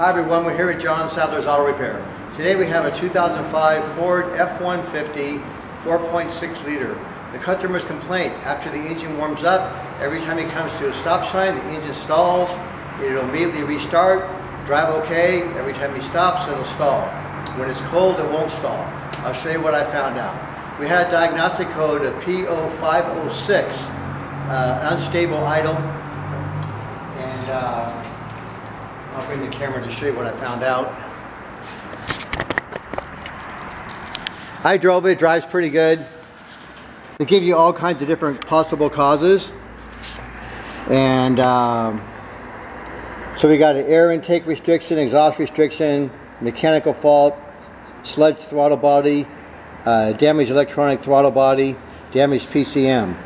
Hi everyone, we're here at John Sadler's Auto Repair. Today we have a 2005 Ford F150 4.6 liter. The customer's complaint: after the engine warms up, every time he comes to a stop sign, the engine stalls. It'll immediately restart, drive okay. Every time he stops, it'll stall. When it's cold, it won't stall. I'll show you what I found out. We had a diagnostic code of P0506, unstable idle, and I'll bring the camera to show you what I found out. I drove it, drives pretty good. They give you all kinds of different possible causes. And so we got an air intake restriction, exhaust restriction, mechanical fault, sludge throttle body, damaged electronic throttle body, damaged PCM.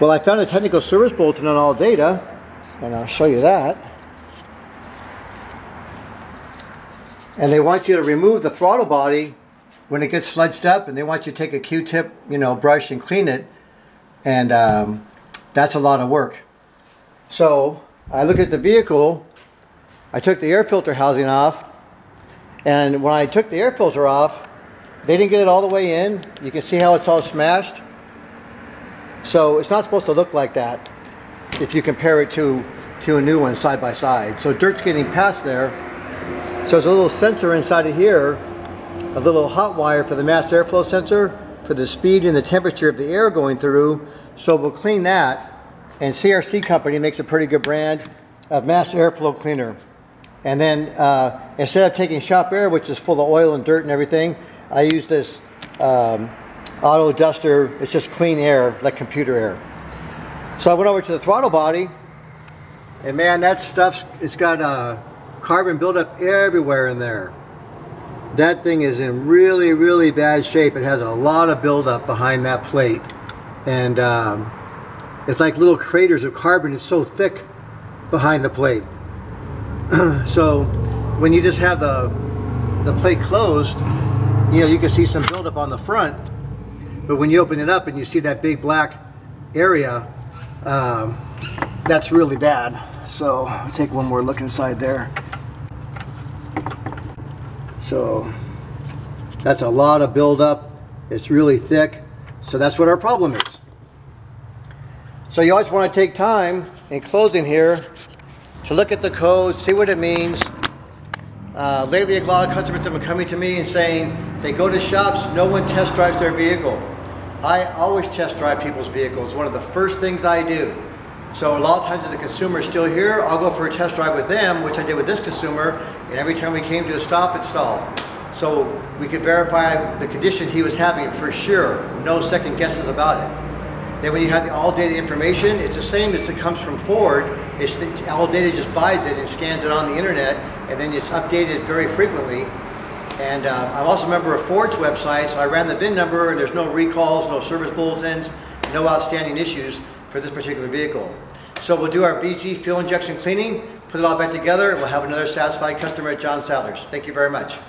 Well, I found a technical service bulletin on all data, and I'll show you that. And they want you to remove the throttle body when it gets sludged up, and they want you to take a Q-tip, brush and clean it. And that's a lot of work. So I looked at the vehicle, I took the air filter housing off, and when I took the air filter off, they didn't get it all the way in. You can see how it's all smashed. So it's not supposed to look like that if you compare it to a new one side by side. So dirt's getting past there. So there's a little sensor inside of here, a little hot wire for the mass airflow sensor for the speed and the temperature of the air going through. So we'll clean that, and CRC company makes a pretty good brand of mass airflow cleaner. And then instead of taking shop air, which is full of oil and dirt and everything, I use this auto duster. It's just clean air, like computer air. So I went over to the throttle body, and man, that stuff's, it's got carbon buildup everywhere in there. That thing is in really, really bad shape. It has a lot of buildup behind that plate, and it's like little craters of carbon. It's so thick behind the plate. So when you just have the plate closed, you can see some buildup on the front, but when you open it up and you see that big black area, that's really bad. So I'll take one more look inside there. So that's a lot of buildup. It's really thick. So that's what our problem is. So you always want to take time in closing here to look at the code, see what it means. Lately, a lot of customers have been coming to me and saying they go to shops, no one test drives their vehicle. I always test drive people's vehicles. One of the first things I do. So a lot of times if the consumer is still here, I'll go for a test drive with them, which I did with this consumer, and every time we came to a stop, it stalled. So we could verify the condition he was having for sure, no second guesses about it. Then when you have the all data information, it's the same as it comes from Ford. It's all data just buys it and scans it on the internet, and then it's updated very frequently. And I'm also a member of Ford's website, so I ran the VIN number, and there's no recalls, no service bulletins, no outstanding issues for this particular vehicle. So we'll do our BG fuel injection cleaning, put it all back together, and we'll have another satisfied customer at John Sadler's. Thank you very much.